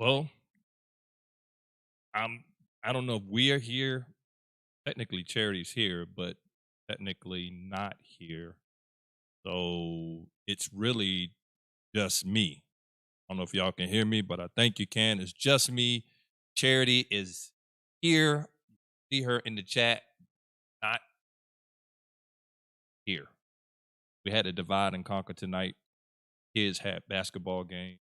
Well, I'm I don't know if we are here. Technically charity's here, but technically not here. So it's really just me. I don't know if y'all can hear me, but I think you can. It's just me. Charity is here. See her in the chat, not here. We had to divide and conquer tonight. Kids had basketball games,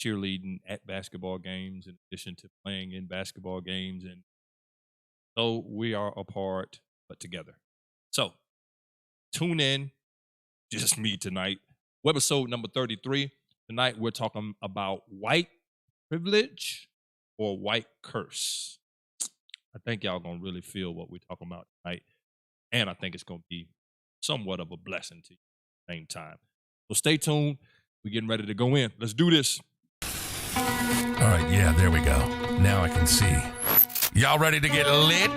cheerleading at basketball games, in addition to playing in basketball games. And so we are apart, but together. So tune in, just me tonight. Webisode number 33. Tonight we're talking about white privilege or white curse. I think y'all gonna really feel what we're talking about tonight. And I think it's gonna be somewhat of a blessing to you at the same time. So stay tuned. We're getting ready to go in. Let's do this. All right, yeah, there we go. Now I can see. Y'all ready to get lit?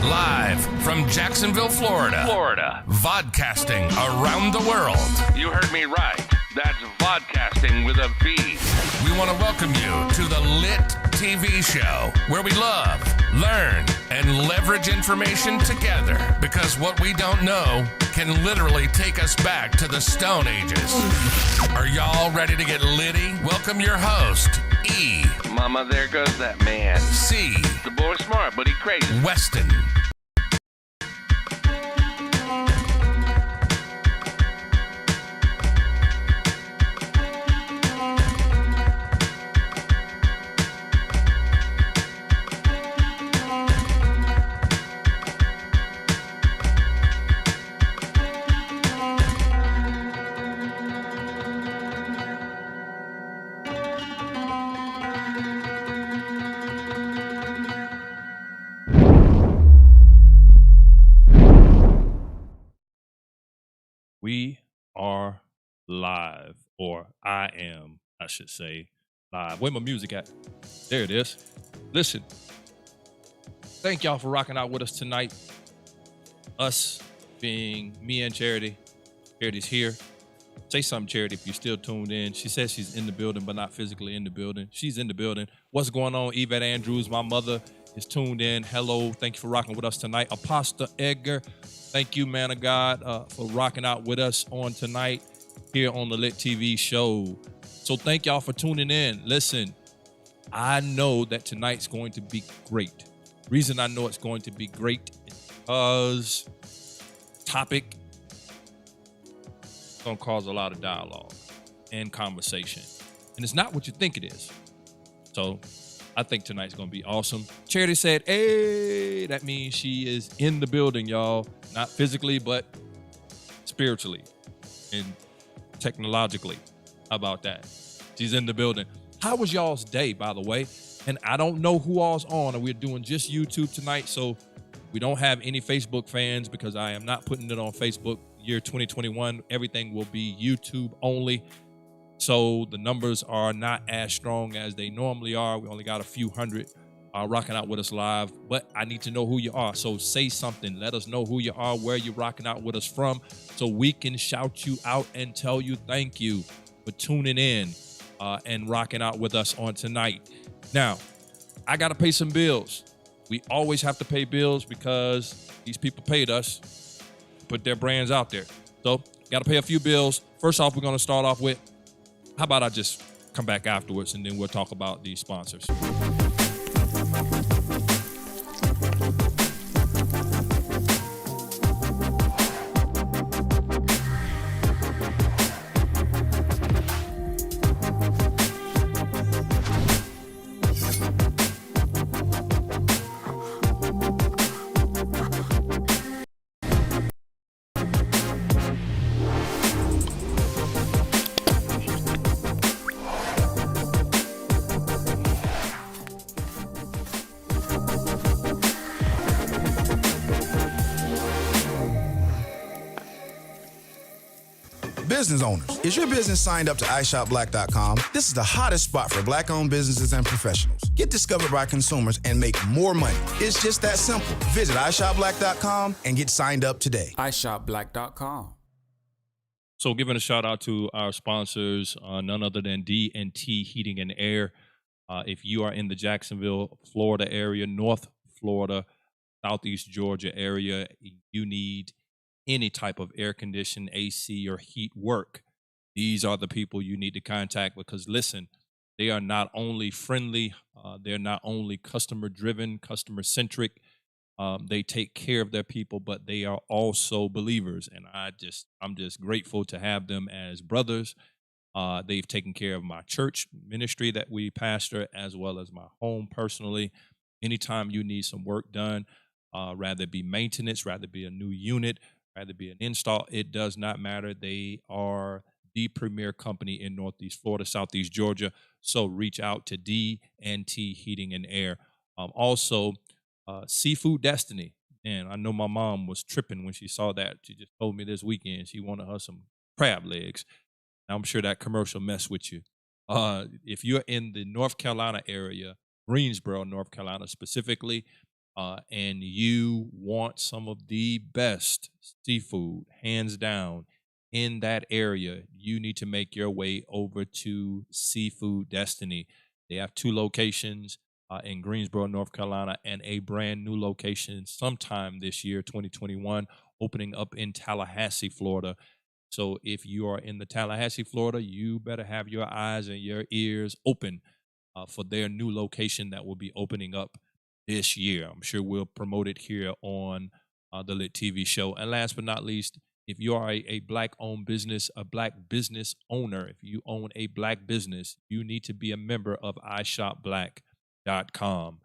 Live from Jacksonville, Florida. Vodcasting around the world. You heard me right. That's vodcasting with a V. We want to welcome you to the LiT TV show, where we love, learn, and leverage information together. Because what we don't know can literally take us back to the Stone Ages. Are y'all ready to get litty? Welcome your host, E. Mama, there goes that man. C. The boy's smart, but he crazy. Weston. We are live, or I am, I should say, live. Where my music at? There it is. Listen, thank y'all for rocking out with us tonight. Us being me and Charity. Charity's here. Say something, Charity, if you're still tuned in. She says she's in the building, but not physically in the building. She's in the building. What's going on? Yvette Andrews, my mother, is tuned in. Hello. Thank you for rocking with us tonight. Apostle Edgar, thank you, man of God, for rocking out with us on tonight here on the LiT TV show. So thank y'all for tuning in. Listen, I know that tonight's going to be great. Reason I know it's going to be great is because topic is going to cause a lot of dialogue and conversation. And it's not what you think it is. So I think tonight's going to be awesome. Charity said, hey, that means she is in the building, y'all. Not physically, but spiritually and technologically. How about that? She's in the building. How was y'all's day, by the way? And I don't know who all's on, and we're doing just YouTube tonight, so we don't have any Facebook fans because I am not putting it on Facebook. Year 2021, everything will be YouTube only. So the numbers are not as strong as they normally are. We only got a few hundred rocking out with us live, but I need to know who you are. So say something. Let us know who you are, where you're rocking out with us from, so we can shout you out and tell you thank you for tuning in and rocking out with us on tonight. Now, I got to pay some bills. We always have to pay bills because these people paid us to put their brands out there. So got to pay a few bills. First off, we're going to start off with, how about I just come back afterwards and then we'll talk about these sponsors. Business owners, is your business signed up to iShopBlack.com? This is the hottest spot for Black-owned businesses and professionals. Get discovered by consumers and make more money. It's just that simple. Visit iShopBlack.com and get signed up today. iShopBlack.com. So giving a shout out to our sponsors, none other than D&T Heating and Air. If you are in the Jacksonville, Florida area, North Florida, Southeast Georgia area, you need any type of air condition, AC, or heat work. These are the people you need to contact because listen, they are not only friendly, they're not only customer driven, customer centric. They take care of their people, but they are also believers, and I'm just grateful to have them as brothers. They've taken care of my church ministry that we pastor, as well as my home personally. Anytime you need some work done, rather it be maintenance, rather it be a new unit, rather it be an install, it does not matter. They are the premier company in Northeast Florida, Southeast Georgia. So reach out to D&T Heating and Air. Also, Seafood Destiny. And I know my mom was tripping when she saw that. She just told me this weekend she wanted her some crab legs. I'm sure that commercial messed with you. If you're in the North Carolina area, Greensboro, North Carolina specifically, and you want some of the best seafood, hands down, in that area, you need to make your way over to Seafood Destiny. They have 2 locations in Greensboro, North Carolina, and a brand new location sometime this year, 2021, opening up in Tallahassee, Florida. So if you are in the Tallahassee, Florida, you better have your eyes and your ears open for their new location that will be opening up this year. I'm sure we'll promote it here on the LiT TV show. And last but not least, if you are a black-owned business, a black business owner, if you own a black business, you need to be a member of iShopBlack.com.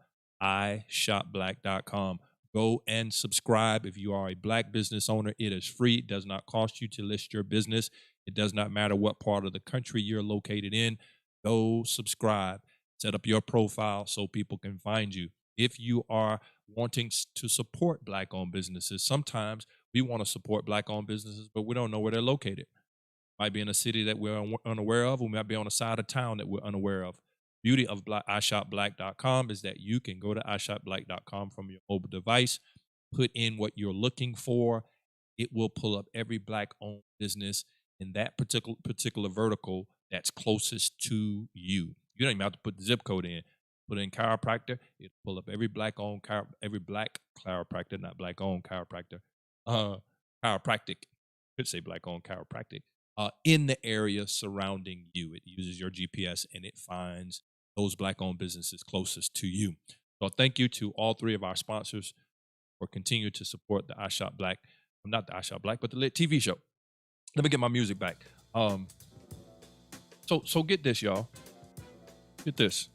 iShopBlack.com. Go and subscribe. If you are a black business owner, it is free. It does not cost you to list your business. It does not matter what part of the country you're located in. Go subscribe. Set up your profile so people can find you. If you are wanting to support black-owned businesses, sometimes we want to support black-owned businesses, but we don't know where they're located. Might be in a city that we're unaware of. We might be on a side of town that we're unaware of. Beauty of iShopBlack.com is that you can go to iShopBlack.com from your mobile device, put in what you're looking for. It will pull up every black-owned business in that particular vertical that's closest to you. You don't even have to put the zip code in. Put in chiropractor. It'll pull up every black chiropractor, not black-owned chiropractor. Chiropractic. Could say black-owned chiropractic. In the area surrounding you. It uses your GPS and it finds those black-owned businesses closest to you. So thank you to all 3 of our sponsors for continuing to support the iShop Black, not the iShop Black, but the LiT TV show. Let me get my music back. So get this, y'all. Get this.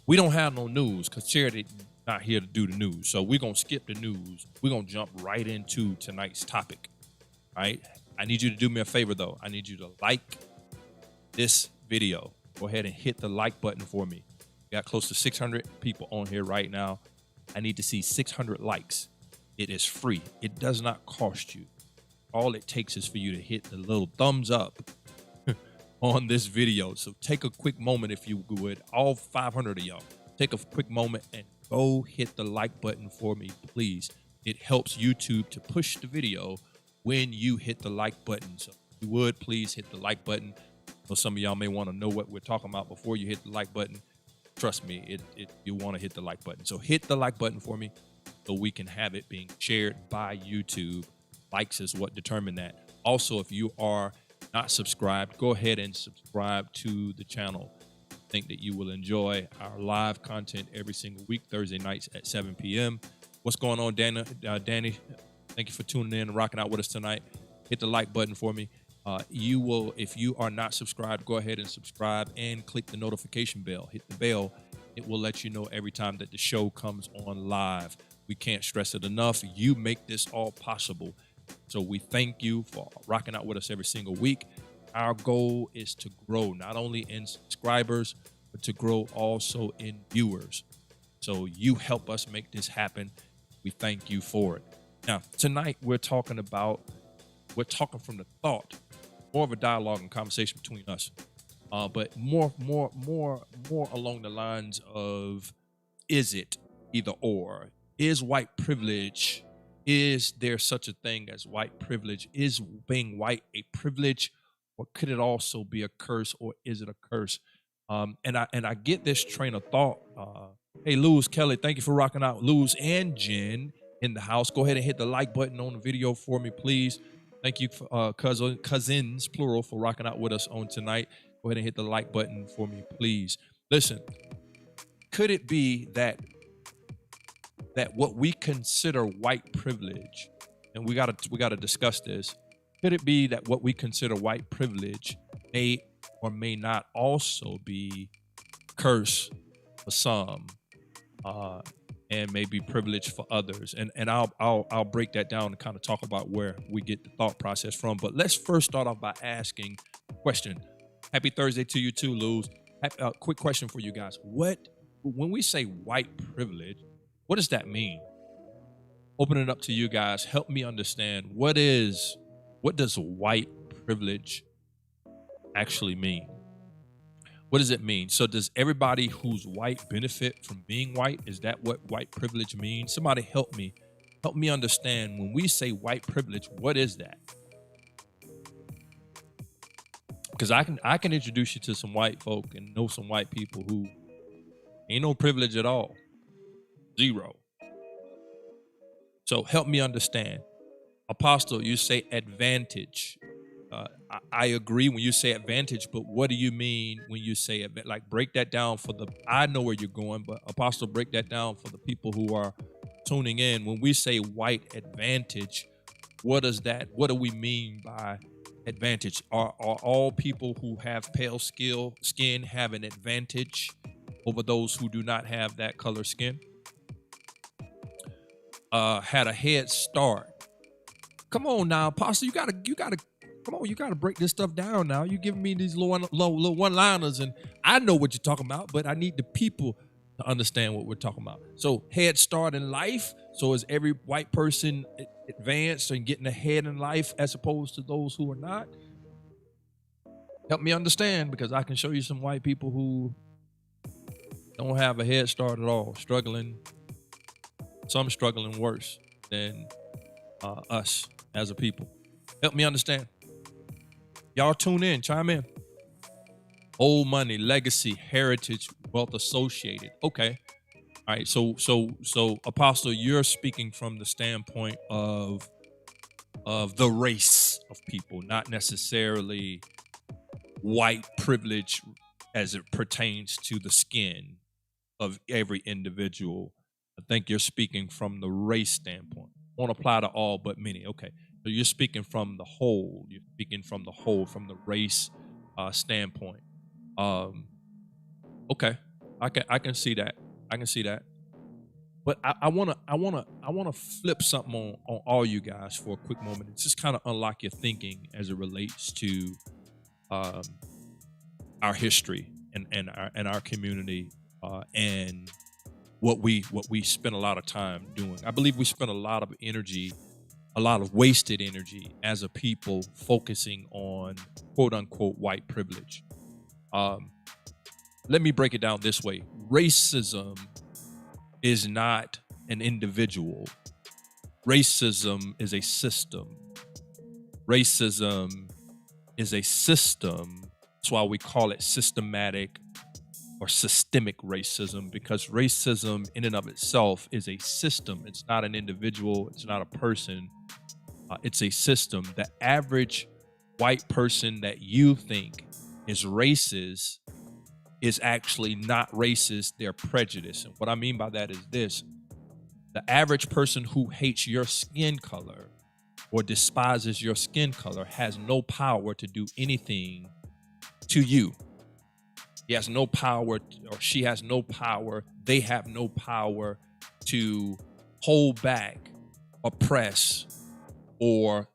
We don't have no news because Charity not here to do the news. So we're going to skip the news. We're going to jump right into tonight's topic. All right. I need you to do me a favor, though. I need you to like this video. Go ahead and hit the like button for me. We got close to 600 people on here right now. I need to see 600 likes. It is free. It does not cost you. All it takes is for you to hit the little thumbs up on this video. So take a quick moment, if you would, all 500 of y'all, take a quick moment and go hit the like button for me, please. It helps YouTube to push the video when you hit the like button. So if you would, please hit the like button. So some of y'all may want to know what we're talking about before you hit the like button. Trust me, you want to hit the like button. So hit the like button for me so we can have it being shared by YouTube. Likes is what determine that. Also, if you are not subscribed, go ahead and subscribe to the channel. I think that you will enjoy our live content every single week, Thursday nights at 7 p.m. What's going on, Danny? Thank you for tuning in and rocking out with us tonight. Hit the like button for me. You will, if you are not subscribed, go ahead and subscribe and click the notification bell. Hit the bell. It will let you know every time that the show comes on live. We can't stress it enough. You make this all possible. So we thank you for rocking out with us every single week. Our goal is to grow not only in subscribers, but to grow also in viewers. So you help us make this happen. We thank you for it. Now, tonight we're talking from the thought, more of a dialogue and conversation between us, but more along the lines of, is it either or? Is white privilege Is there such a thing as white privilege? Is being white a privilege, or could it also be a curse, or is it a curse? And I get this train of thought. Hey, Luz, Kelly, thank you for rocking out. Luz and Jen in the house. Go ahead and hit the like button on the video for me, please. Thank you, for, cousins, plural, for rocking out with us on tonight. Go ahead and hit the like button for me, please. Listen, could it be that what we consider white privilege, and we gotta discuss this, could it be that what we consider white privilege may or may not also be curse for some, and maybe privilege for others? And I'll break that down and kind of talk about where we get the thought process from. But let's first start off by asking a question. Happy Thursday to you too, Luz. Quick question for you guys. When we say white privilege, what does that mean? Open it up to you guys. Help me understand what does white privilege actually mean? What does it mean? So does everybody who's white benefit from being white? Is that what white privilege means? Somebody help me understand, when we say white privilege, what is that? Because I can introduce you to some white folk and know some white people who ain't no privilege at all. Zero. So help me understand. Apostle, you say advantage. I agree when you say advantage, but what do you mean when you say it? Like, break that down I know where you're going, but Apostle, break that down for the people who are tuning in. When we say white advantage, what do we mean by advantage? Are all people who have pale skin have an advantage over those who do not have that color skin? Had a head start. Come on now, Apostle, you gotta come on, you gotta break this stuff down now. You giving me these little one-liners, and I know what you're talking about, but I need the people to understand what we're talking about. So, head start in life. So is every white person advanced and getting ahead in life as opposed to those who are not? Help me understand, because I can show you some white people who don't have a head start at all, struggling. Some struggling worse than us as a people. Help me understand. Y'all tune in, chime in. Old money, legacy, heritage, wealth associated. Okay. All right. So Apostle, you're speaking from the standpoint of the race of people, not necessarily white privilege as it pertains to the skin of every individual. I think you're speaking from the race standpoint. Won't apply to all but many. Okay. So you're speaking from the whole. You're speaking from the whole, from the race standpoint. Okay. I can see that. I can see that. But I wanna flip something on all you guys for a quick moment. It's just kind of unlock your thinking as it relates to our history and our community and what we spend a lot of time doing. I believe we spend a lot of energy, a lot of wasted energy as a people focusing on quote unquote white privilege. Let me break it down this way. Racism is not an individual. Racism is a system. Racism is a system. That's why we call it systematic or systemic racism, because racism in and of itself is a system. It's not an individual. It's not a person. It's a system. The average white person that you think is racist is actually not racist. They're prejudiced. And what I mean by that is this: the average person who hates your skin color or despises your skin color has no power to do anything to you. He has no power, or she has no power. They have no power to hold back, oppress, or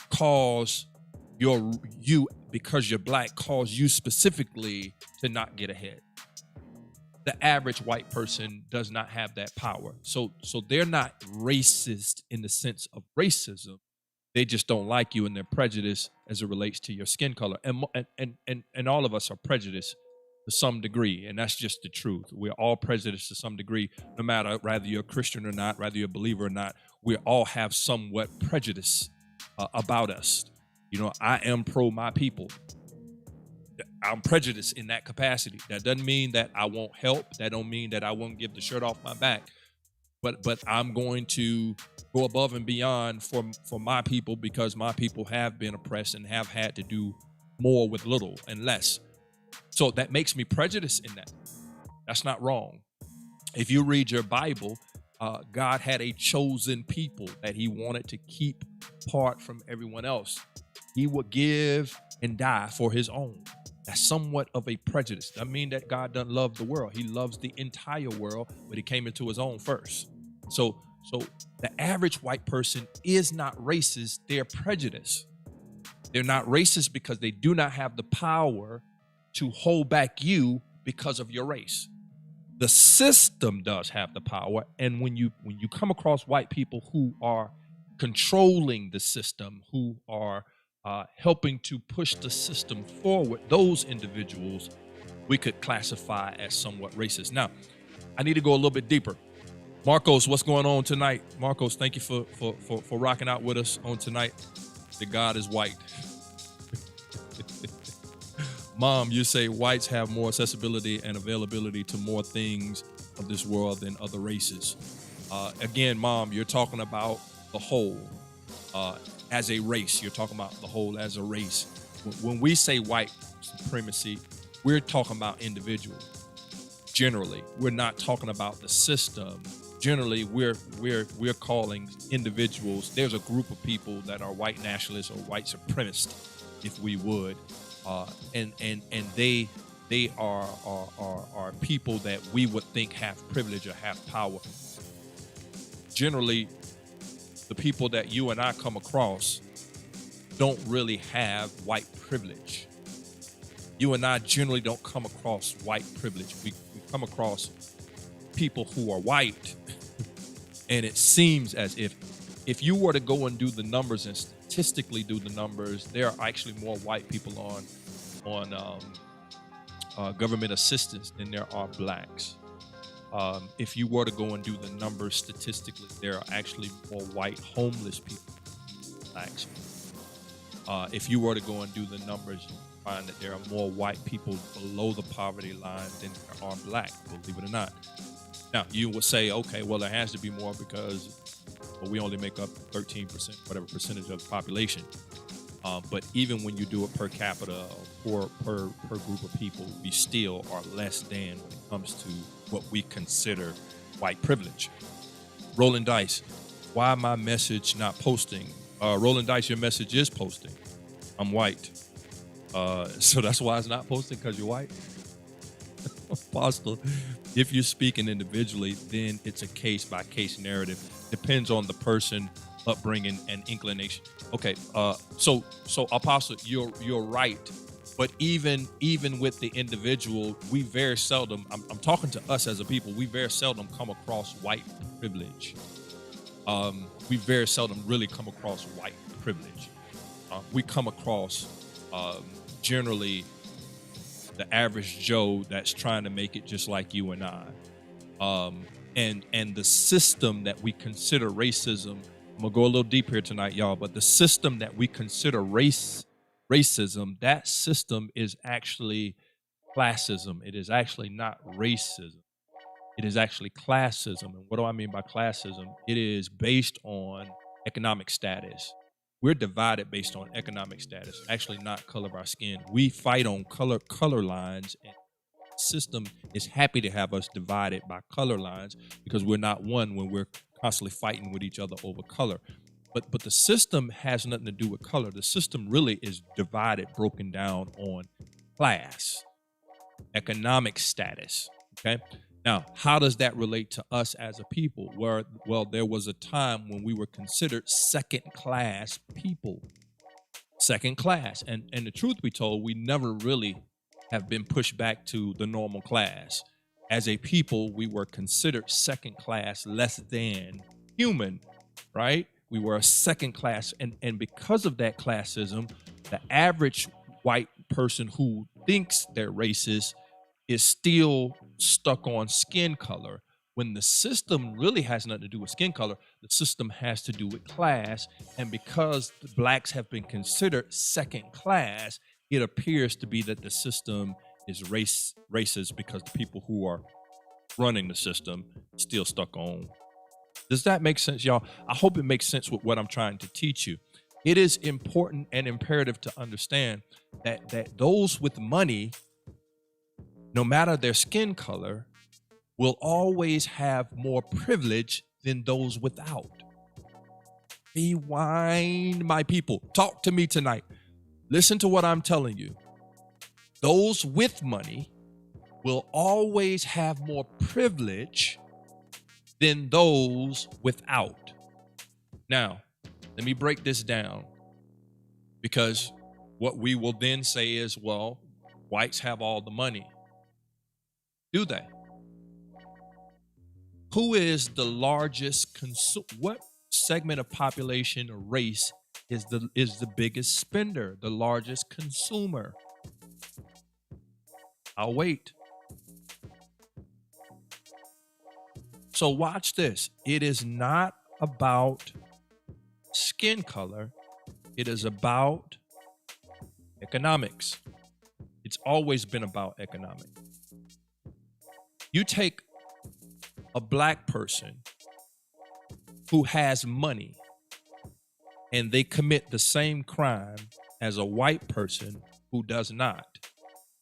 cause you because you're black, cause you specifically to not get ahead. The average white person does not have that power. So they're not racist in the sense of racism. They just don't like you, and they're prejudiced as it relates to your skin color. And all of us are prejudiced to some degree, and that's just the truth. We're all prejudiced to some degree, no matter whether you're a Christian or not, whether you're a believer or not. We all have somewhat prejudice about us. You know, I am pro my people. I'm prejudiced in that capacity. That doesn't mean that I won't help. That don't mean that I won't give the shirt off my back. But I'm going to go above and beyond for my people, because my people have been oppressed and have had to do more with little and less. So that makes me prejudiced in that. That's not wrong. If you read your Bible, God had a chosen people that he wanted to keep apart from everyone else. He would give and die for his own. That's somewhat of a prejudice. Doesn't mean that God doesn't love the world. He loves the entire world, but he came into his own first. So the average white person is not racist. They're prejudiced. They're not racist because they do not have the power to hold back you because of your race. The system does have the power. And when you come across white people who are controlling the system, who are helping to push the system forward, those individuals we could classify as somewhat racist. Now, I need to go a little bit deeper. Marcos, what's going on tonight? Marcos, thank you for rocking out with us on tonight. The God is white. Mom, you say whites have more accessibility and availability to more things of this world than other races. Again, Mom, you're talking about the whole as a race. You're talking about the whole as a race. When we say white supremacy, we're talking about individuals. Generally, we're not talking about the system. Generally, we're calling individuals. There's a group of people that are white nationalists or white supremacists, if we would, and they are people that we would think have privilege or have power. Generally, the people that you and I come across don't really have white privilege. You and I generally don't come across white privilege. We come across people who are white, and it seems as if you were to go and do the numbers and statistically do the numbers, there are actually more white people on government assistance than there are blacks. If you were to go and do the numbers statistically, there are actually more white homeless people than blacks. If you were to go and do the numbers, you find that there are more white people below the poverty line than there are black, believe it or not. Now, you would say, okay, well, there has to be more because we only make up 13%, whatever percentage of the population. But even when you do it per capita or per group of people, we still are less than when it comes to what we consider white privilege. Rolling Dice, why my message not posting? Rolling Dice, your message is posting. I'm white. So that's why it's not posting, because you're white? Apostle, if you're speaking individually, then it's a case-by-case narrative. Depends on the person, upbringing, and inclination. Okay, so Apostle, you're right. But even with the individual, we very seldom, I'm talking to us as a people, we very seldom come across white privilege. We very seldom really come across white privilege. We come across generally the average Joe that's trying to make it just like you and I. And the system that we consider racism, I'm gonna go a little deep here tonight, y'all, but the system that we consider racism, that system is actually classism. It is actually not racism. It is actually classism. And what do I mean by classism? It is based on economic status. We're divided based on economic status, actually not color of our skin. We fight on color lines, and the system is happy to have us divided by color lines because we're not one when we're constantly fighting with each other over color. But the system has nothing to do with color. The system really is divided, broken down on class, economic status, okay? Now, how does that relate to us as a people? Well, there was a time when we were considered second-class people. Second class. And the truth be told, we never really have been pushed back to the normal class. As a people, we were considered second class, less than human, right? We were a second class. And because of that classism, the average white person who thinks they're racist is still stuck on skin color when the system really has nothing to do with skin color. The system has to do with class. And because the blacks have been considered second class, it appears to be that the system is racist because the people who are running the system still stuck on. Does that make sense, y'all? I hope it makes sense with what I'm trying to teach you. It is important and imperative to understand that those with money, no matter their skin color, will always have more privilege than those without. Rewind, my people. Talk to me tonight. Listen to what I'm telling you. Those with money will always have more privilege than those without. Now, let me break this down, because what we will then say is, well, whites have all the money. Do they? Who is the largest what segment of population or race is the biggest spender, the largest consumer? I'll wait. So watch this. It is not about skin color. It is about economics. It's always been about economics. You take a black person who has money and they commit the same crime as a white person who does not.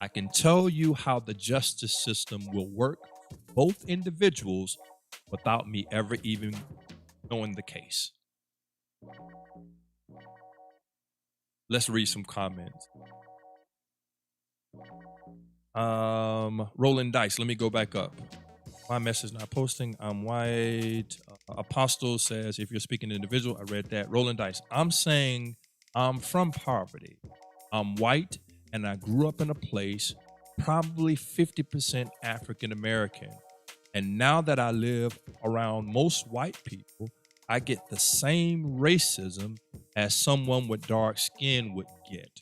I can tell you how the justice system will work for both individuals without me ever even knowing the case. Let's read some comments. Rolling dice. Let me go back up. My message not posting. I'm white. Apostle says, if you're speaking individual, I read that. Rolling dice. I'm saying I'm from poverty. I'm white and I grew up in a place probably 50% African American. And now that I live around most white people, I get the same racism as someone with dark skin would get.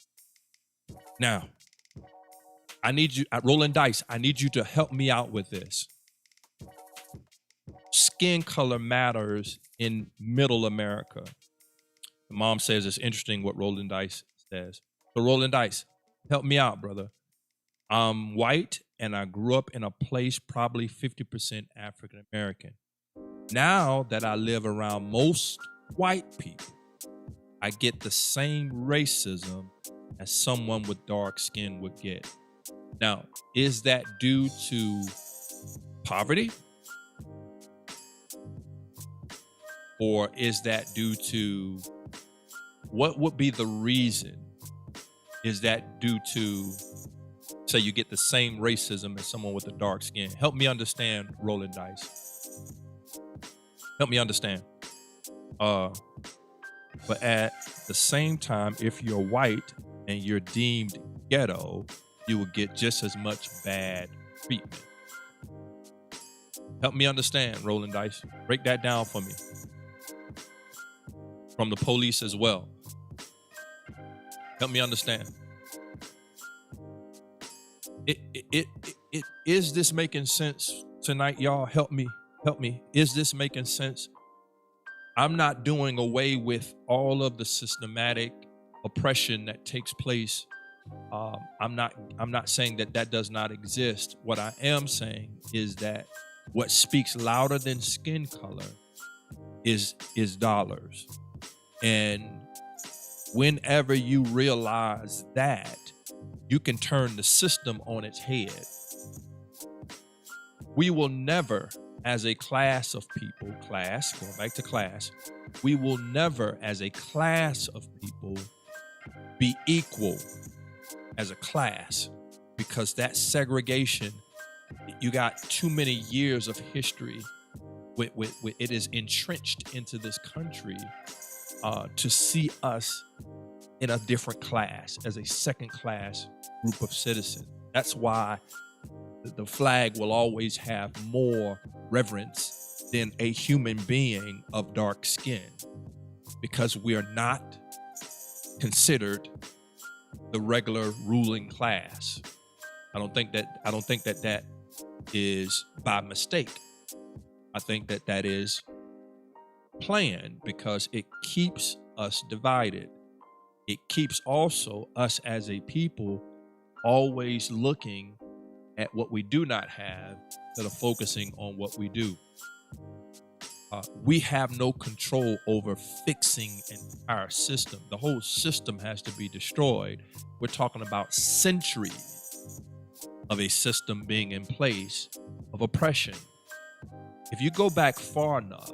Now, I need you, at Rolling Dice, I need you to help me out with this. Skin color matters in middle America. The mom says it's interesting what Rolling Dice says. So Rolling Dice, help me out, brother. I'm white and I grew up in a place probably 50% African American. Now that I live around most white people, I get the same racism as someone with dark skin would get. Now, is that due to poverty? Or is that due to, what would be the reason? Is that due to, say you get the same racism as someone with a dark skin? Help me understand, Rolling Dice. Help me understand. But at the same time, if you're white and you're deemed ghetto, you will get just as much bad treatment. Help me understand, Rolling Dice. Break that down for me. From the police as well. Help me understand. It is this making sense tonight, y'all? Help me. Is this making sense? I'm not doing away with all of the systematic oppression that takes place. I'm not saying that does not exist. What I am saying is that what speaks louder than skin color is dollars. And whenever you realize that, you can turn the system on its head. We will never, as a class of people, going back to class, we will never, as a class of people, be equal as a class, because that segregation, you got too many years of history. It is entrenched into this country to see us in a different class, as a second class group of citizens. That's why the flag will always have more reverence than a human being of dark skin, because we are not considered the regular ruling class. I don't think that that is by mistake. I think that that is planned because it keeps us divided. It keeps also us as a people always looking at what we do not have instead of focusing on what we do. We have no control over fixing an entire system. The whole system has to be destroyed. We're talking about centuries of a system being in place of oppression. If you go back far enough,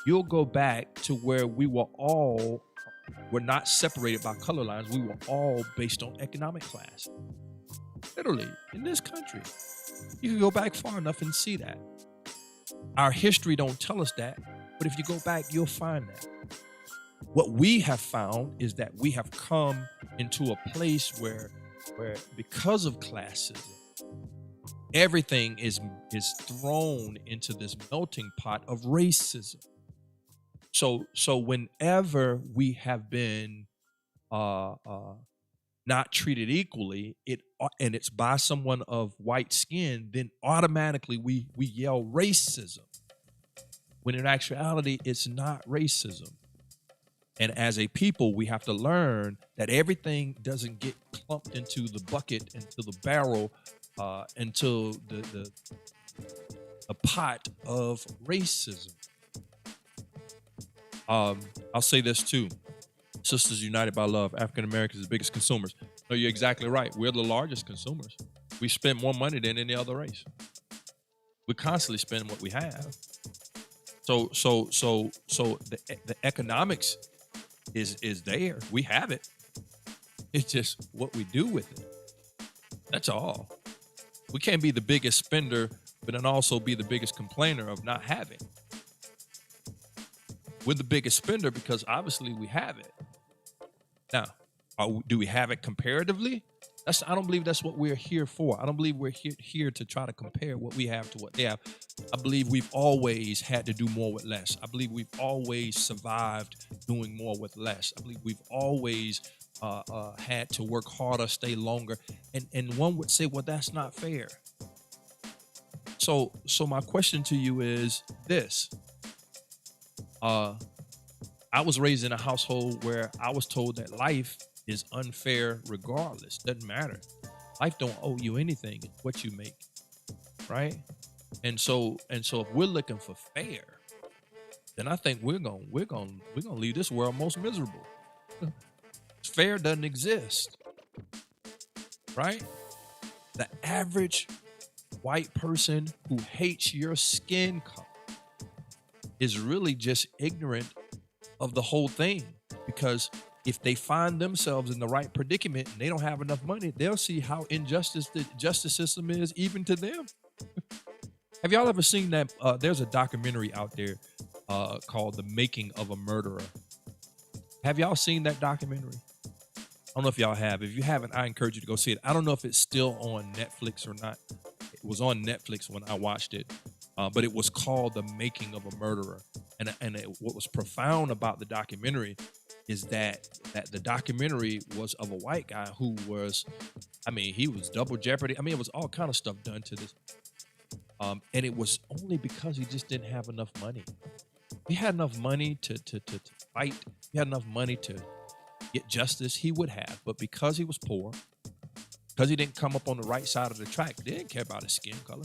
you'll go back to where we're not separated by color lines. We were all based on economic class. Literally, in this country. You can go back far enough and see that. Our history don't tell us that, but if you go back, you'll find that. What we have found is that we have come into a place where because of classism, everything is thrown into this melting pot of racism. So whenever we have been not treated equally, and it's by someone of white skin, then automatically we yell racism, when in actuality it's not racism. And as a people, we have to learn that everything doesn't get clumped into the bucket, into the barrel, into the pot of racism. I'll say this too. Sisters United by Love, African Americans are the biggest consumers. No, you're exactly right. We're the largest consumers. We spend more money than any other race. We constantly spend what we have. So the economics is there. We have it. It's just what we do with it. That's all. We can't be the biggest spender, but then also be the biggest complainer of not having. We're the biggest spender because obviously we have it. Now, do we have it comparatively? I don't believe that's what we're here for. I don't believe we're here to try to compare what we have to what they have. I believe we've always had to do more with less. I believe we've always survived doing more with less. I believe we've always had to work harder, stay longer. And one would say, well, that's not fair. So my question to you is this. I was raised in a household where I was told that life is unfair regardless. Doesn't matter. Life don't owe you anything. It's what you make, right? And so if we're looking for fair, then I think we're gonna leave this world most miserable. Fair doesn't exist, right? The average white person who hates your skin color is really just ignorant of the whole thing, because if they find themselves in the right predicament and they don't have enough money, they'll see how injustice the justice system is even to them. Have y'all ever seen that? There's a documentary out there called The Making of a Murderer. Have y'all seen that documentary? I don't know if y'all have. If you haven't, I encourage you to go see it. I don't know if it's still on Netflix or not. It was on Netflix when I watched it. But it was called The Making of a Murderer. What was profound about the documentary is that the documentary was of a white guy who was, he was double jeopardy. It was all kind of stuff done to this. And it was only because he just didn't have enough money. He had enough money to fight. He had enough money to get justice. He would have. But because he was poor, because he didn't come up on the right side of the track, they didn't care about his skin color.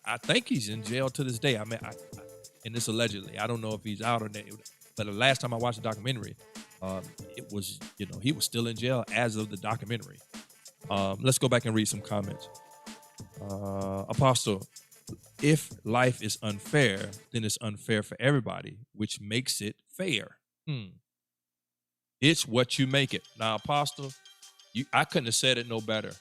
I think he's in jail to this day. And this allegedly, I don't know if he's out or not. But the last time I watched the documentary, it was, he was still in jail as of the documentary. Let's go back and read some comments. Apostle, if life is unfair, then it's unfair for everybody, which makes it fair. It's what you make it. Now, Apostle, I couldn't have said it no better.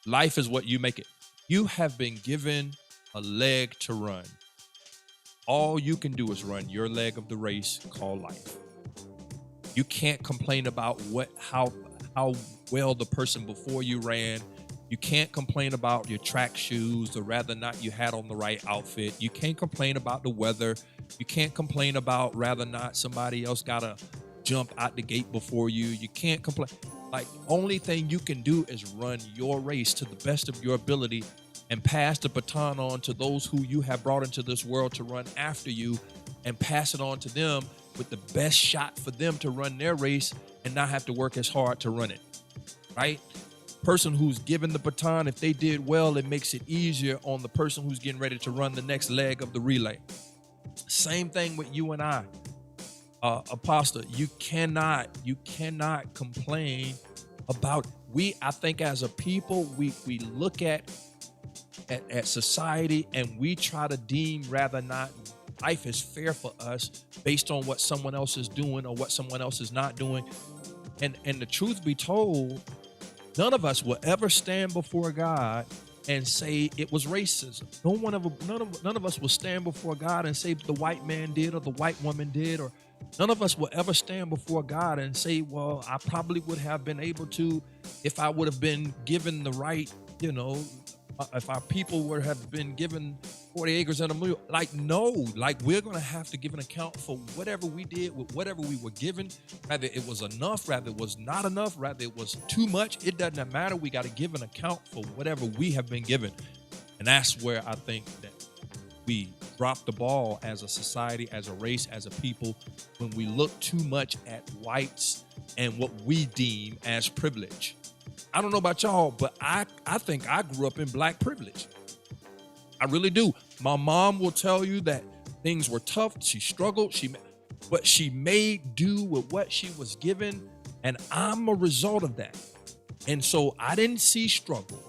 Life is what you make it. You have been given a leg to run. All you can do is run your leg of the race called life. You can't complain about how well the person before you ran. You can't complain about your track shoes or rather not you had on the right outfit. You can't complain about the weather. You can't complain about rather not somebody else got to jump out the gate before you. You can't complain. Like, only thing you can do is run your race to the best of your ability and pass the baton on to those who you have brought into this world to run after you, and pass it on to them with the best shot for them to run their race and not have to work as hard to run it, right? Person who's given the baton, if they did well, it makes it easier on the person who's getting ready to run the next leg of the relay. Same thing with you and I. Apostle, you cannot complain about, I think as a people, we look at society and we try to deem rather not life is fair for us based on what someone else is doing or what someone else is not doing. And the truth be told, none of us will ever stand before God and say it was racism. None of us will stand before God and say the white man did or the white woman did, or none of us will ever stand before God and say, well, I probably would have been able to if I would have been given the right, if our people would have been given 40 acres and a mule. Like, no, like, we're going to have to give an account for whatever we did with whatever we were given, rather it was enough, rather it was not enough, rather it was too much. It doesn't matter. We got to give an account for whatever we have been given. And that's where I think that we drop the ball as a society, as a race, as a people, when we look too much at whites and what we deem as privilege. I don't know about y'all, but I think I grew up in black privilege. I really do. My mom will tell you that things were tough. She struggled. But she made do with what she was given. And I'm a result of that. And so I didn't see struggle.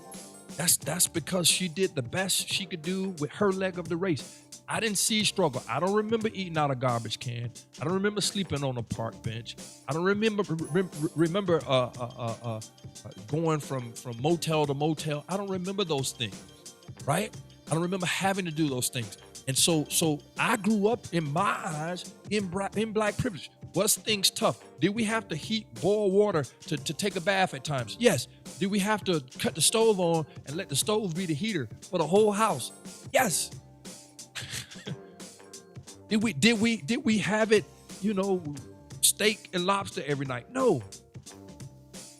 That's because she did the best she could do with her leg of the race. I didn't see struggle. I don't remember eating out a garbage can. I don't remember sleeping on a park bench. I don't remember going from motel to motel. I don't remember those things, right? I don't remember having to do those things. And so I grew up, in my eyes, in black privilege. Was things tough? Did we have to boil water to take a bath at times? Yes. Did we have to cut the stove on and let the stove be the heater for the whole house? Yes. Did we have it, steak and lobster every night? No.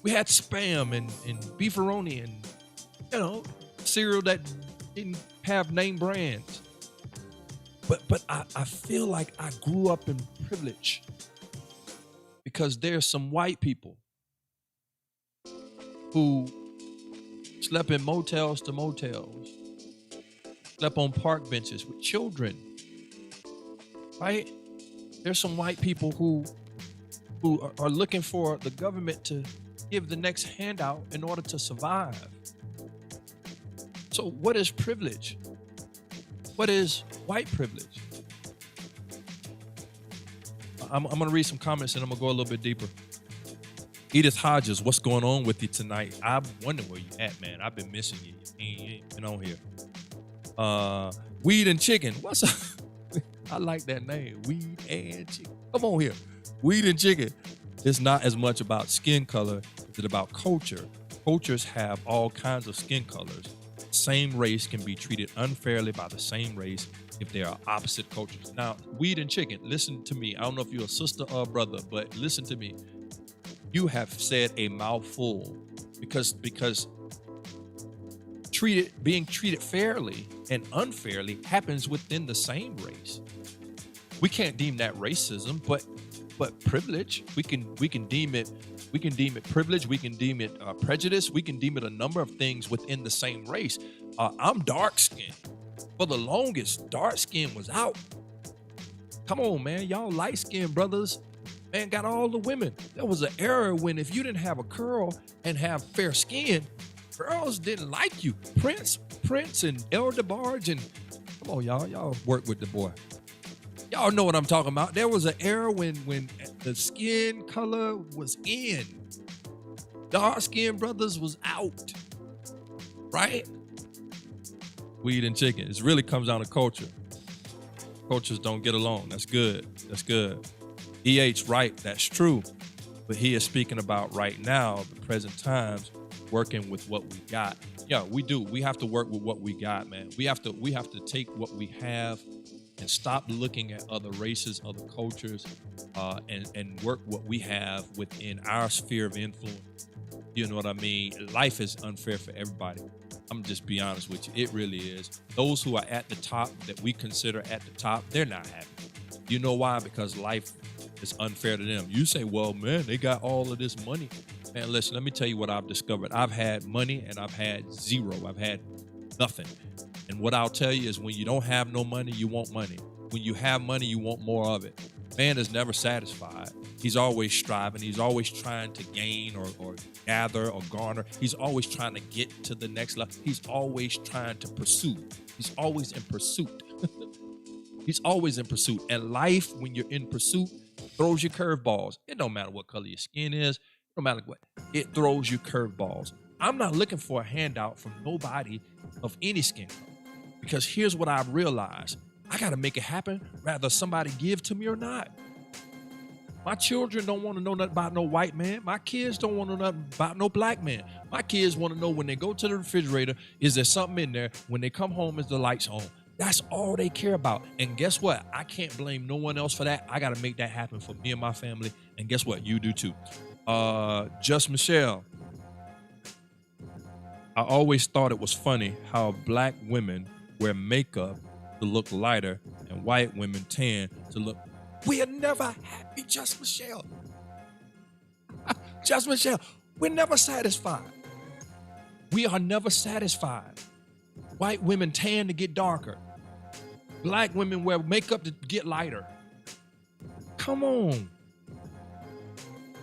We had Spam and beefaroni and, cereal that didn't have name brands. But I feel like I grew up in privilege because there's some white people who slept in motels to motels, slept on park benches with children, right? There's some white people who are looking for the government to give the next handout in order to survive. So what is privilege? What is white privilege? I'm going to read some comments and I'm going to go a little bit deeper. Edith Hodges, what's going on with you tonight? I'm wondering where you at, man. I've been missing you. You ain't been on here. Weed and Chicken. What's up? I like that name. Weed and Chicken. Come on here. Weed and Chicken. It's not as much about skin color as it about culture. Cultures have all kinds of skin colors. Same race can be treated unfairly by the same race if they are opposite cultures. Now, Weed and Chicken, listen to me. I don't know if you're a sister or a brother, but listen to me. You have said a mouthful because being treated fairly and unfairly happens within the same race. We can't deem that racism, but privilege, we can deem it privilege, we can deem it prejudice, we can deem it a number of things within the same race. I'm dark skinned. For the longest, dark skin was out. Come on, man, y'all light skinned brothers, man, got all the women. There was an era when if you didn't have a curl and have fair skin, girls didn't like you. Prince and El DeBarge and come on, y'all work with the boy. Y'all know what I'm talking about. There was an era when the skin color was in. Dark-skinned brothers was out. Right? Weed and Chicken. It really comes down to culture. Cultures don't get along. That's good. That's good. EH, right. That's true. But he is speaking about right now, the present times, working with what we got. Yeah, we do. We have to work with what we got, man. We have to take what we have and stop looking at other races, other cultures, and work what we have within our sphere of influence You know what I mean? Life is unfair for everybody. I'm just be honest with you. It really is. Those who are at the top that we consider at the top, they're not happy. You know why? Because life is unfair to them. You say, well, man, they got all of this money. Man, listen, let me tell you what I've discovered. I've had money and I've had zero. I've had nothing. And what I'll tell you is when you don't have no money, you want money. When you have money, you want more of it. Man is never satisfied. He's always striving. He's always trying to gain or gather or garner. He's always trying to get to the next level. He's always trying to pursue. He's always in pursuit. He's always in pursuit. And life, when you're in pursuit, throws you curveballs. It don't matter what color your skin is. No matter what. It throws you curveballs. I'm not looking for a handout from nobody of any skin color. Because here's what I've realized. I got to make it happen, rather somebody give to me or not. My children don't want to know nothing about no white man. My kids don't want to know nothing about no black man. My kids want to know when they go to the refrigerator, is there something in there? When they come home, is the lights on? That's all they care about. And guess what? I can't blame no one else for that. I got to make that happen for me and my family. And guess what? You do too. Just Michelle. I always thought it was funny how black women wear makeup to look lighter and white women tan to look. We are never happy, Just Michelle. Just Michelle, we're never satisfied. We are never satisfied. White women tan to get darker. Black women wear makeup to get lighter. Come on.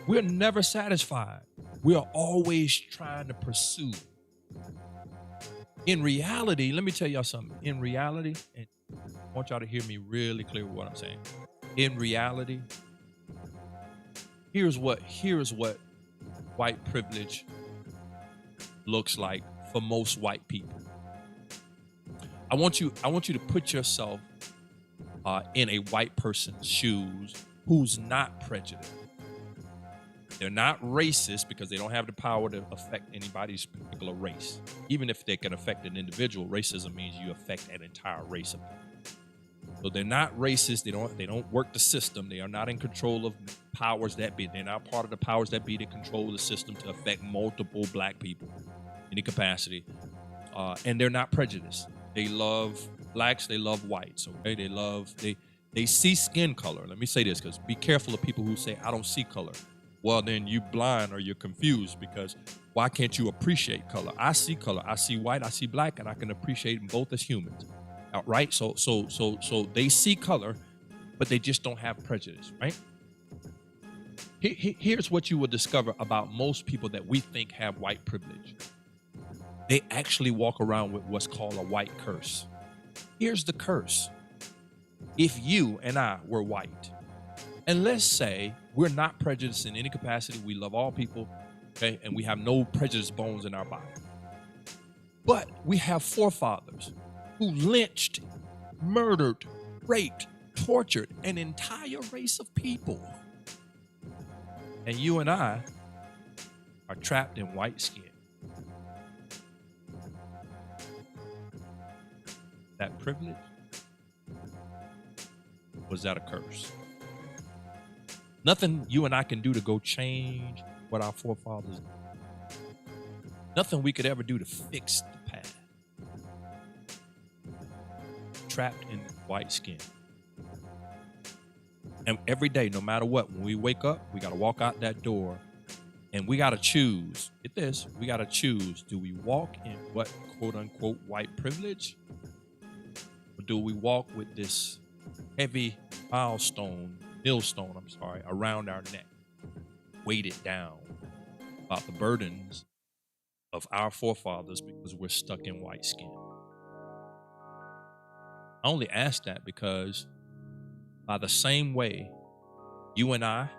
We're never satisfied. We are always trying to pursue. In reality, let me tell y'all something. In reality, and I want y'all to hear me really clear with what I'm saying. In reality, here's what white privilege looks like for most white people. I want you to put yourself in a white person's shoes who's not prejudiced. They're not racist because they don't have the power to affect anybody's particular race. Even if they can affect an individual, racism means you affect an entire race of people. So they're not racist. They don't work the system. They are not in control of powers that be. They're not part of the powers that be to control the system to affect multiple black people in any capacity. And they're not prejudiced. They love blacks. They love whites. Okay, they see skin color. Let me say this, because be careful of people who say I don't see color. Well, then you blind or you're confused, because why can't you appreciate color? I see color. I see white. I see black, and I can appreciate them both as humans. Right? So they see color, but they just don't have prejudice, right? Here's what you will discover about most people that we think have white privilege. They actually walk around with what's called a white curse. Here's the curse. If you and I were white, and let's say we're not prejudiced in any capacity, we love all people, okay, and we have no prejudice bones in our body. But we have forefathers who lynched, murdered, raped, tortured an entire race of people. And you and I are trapped in white skin. That privilege? Was that a curse? Nothing you and I can do to go change what our forefathers did. Nothing we could ever do to fix the past. Trapped in white skin. And every day, no matter what, when we wake up, we got to walk out that door and we got to choose. Get this, we got to choose. Do we walk in what quote unquote white privilege? Or do we walk with this heavy millstone, around our neck, weighted down about the burdens of our forefathers because we're stuck in white skin? I only ask that because by the same way you and I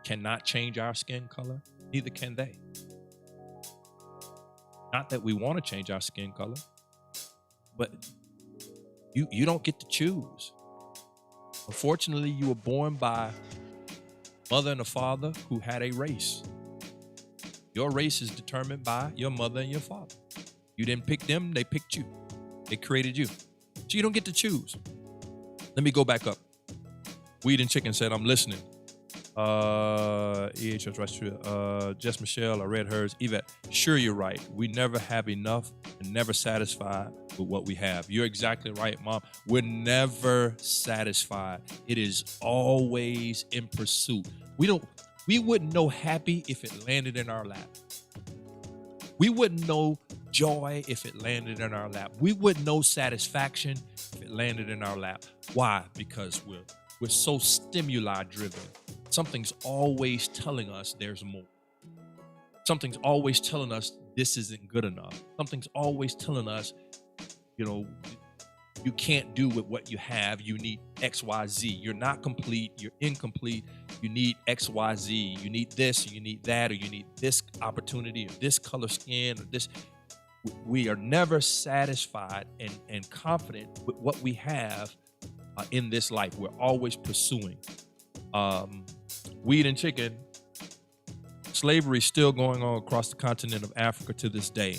cannot change our skin color, neither can they. Not that we want to change our skin color, but you don't get to choose. Unfortunately, you were born by a mother and a father who had a race. Your race is determined by your mother and your father. You didn't pick them, they picked you. They created you. So you don't get to choose. Let me go back up. Weed and Chicken said, I'm listening. EHS right true. Jess Michelle, I read hers. Yvette, sure you're right. We never have enough and never satisfied with what we have. You're exactly right, Mom. We're never satisfied. It is always in pursuit. We wouldn't know happy if it landed in our lap. We wouldn't know joy if it landed in our lap. We wouldn't know satisfaction if it landed in our lap. Why? Because we're so stimuli driven. Something's always telling us there's more. Something's always telling us this isn't good enough. Something's always telling us, you can't do with what you have. You need X, Y, Z. You're not complete. You're incomplete. You need X, Y, Z. You need this, or you need that, or you need this opportunity, or this color skin, or this. We are never satisfied and confident with what we have in this life. We're always pursuing. Weed and chicken. Slavery is still going on across the continent of Africa to this day.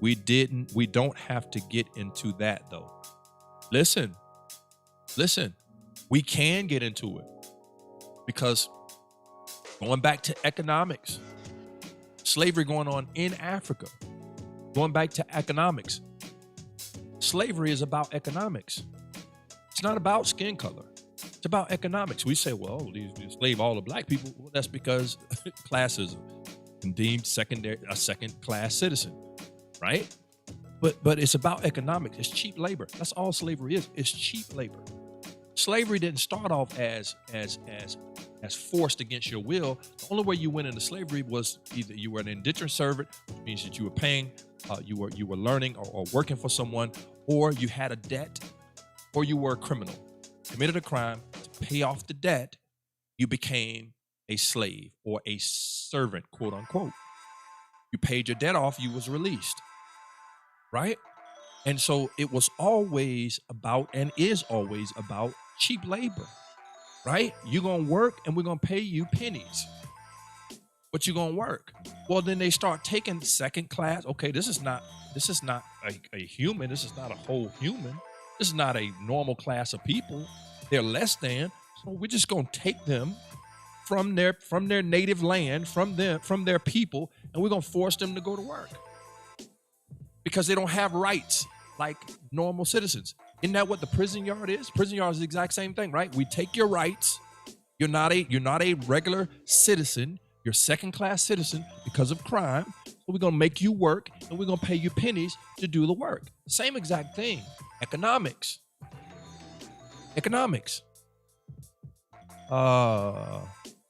We don't have to get into that though. Listen, we can get into it because going back to economics, slavery going on in Africa, going back to economics, slavery is about economics. It's not about skin color. It's about economics. We say, well, these slave all the black people. Well, that's because classism and deemed a second class citizen, right? But it's about economics. It's cheap labor. That's all slavery is. It's cheap labor. Slavery didn't start off as forced against your will. The only way you went into slavery was either you were an indentured servant, which means that you were paying, you were learning or working for someone, or you had a debt, or you were a criminal, committed a crime. To pay off the debt, you became a slave or a servant, quote unquote. You paid your debt off, you was released, right? And so it was always about and is always about cheap labor, right? You're going to work and we're going to pay you pennies, but you're going to work. Well, then they start taking second class. Okay, this is not a human. This is not a whole human. This is not a normal class of people. They're less than. So we're just going to take them from their native land, from their people, and we're going to force them to go to work because they don't have rights like normal citizens. Isn't that what the prison yard is? Prison yard is the exact same thing, right? We take your rights. You're not a regular citizen. You're second class citizen because of crime. So we're going to make you work and we're going to pay you pennies to do the work. Same exact thing. Economics.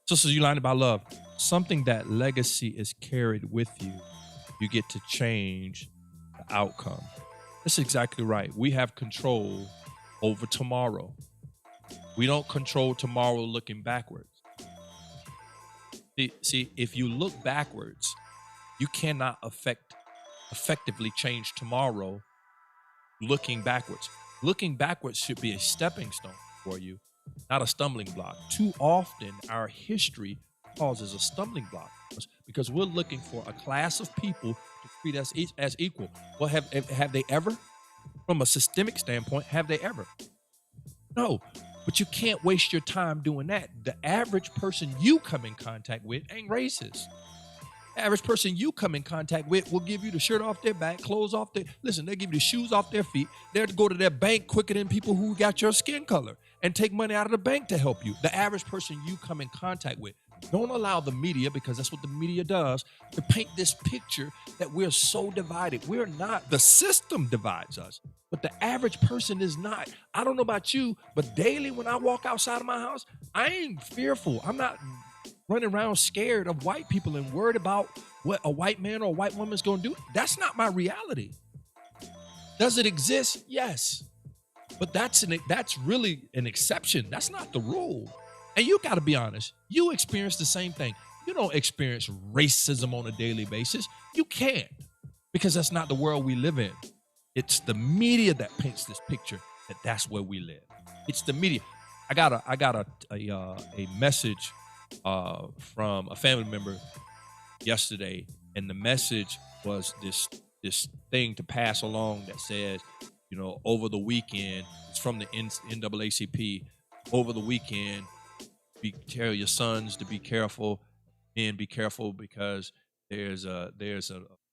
Sister, you learned about love. Something that legacy is carried with you. You get to change the outcome. That's exactly right. We have control over tomorrow. We don't control tomorrow looking backwards. See, if you look backwards, you cannot effectively change tomorrow looking backwards. Looking backwards should be a stepping stone for you, not a stumbling block. Too often, our history causes a stumbling block because we're looking for a class of people to treat us as equal. Well, have they ever? From a systemic standpoint, have they ever? No, but you can't waste your time doing that. The average person you come in contact with ain't racist. The average person you come in contact with will give you the shirt off their back, clothes off their, listen, they'll give you the shoes off their feet. They'll go to their bank quicker than people who got your skin color and take money out of the bank to help you. The average person you come in contact with. Don't allow the media, because that's what the media does, to paint this picture that we're so divided. We're not. The system divides us, but the average person is not. I don't know about you, but daily when I walk outside of my house, I ain't fearful. I'm not running around scared of white people and worried about what a white man or a white woman's going to do. That's not my reality. Does it exist? Yes. But that's really an exception. That's not the rule. And you got to be honest. You experience the same thing. You don't experience racism on a daily basis. You can't, because that's not the world we live in. It's the media that paints this picture that that's where we live. It's the media. I got a message from a family member yesterday, and the message was this thing to pass along that says, over the weekend, it's from the NAACP. Over the weekend, tell your sons to be careful, and be careful because there's a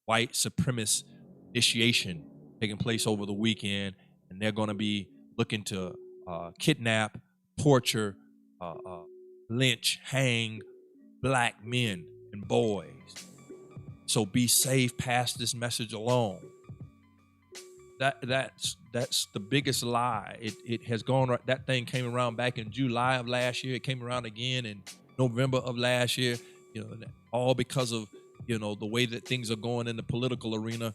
white supremacist initiation taking place over the weekend, and they're going to be looking to kidnap, torture, lynch, hang black men and boys. So be safe. Pass this message along. That's the biggest lie. It has gone. That thing came around back in July of last year. It came around again in November of last year. All because of the way that things are going in the political arena.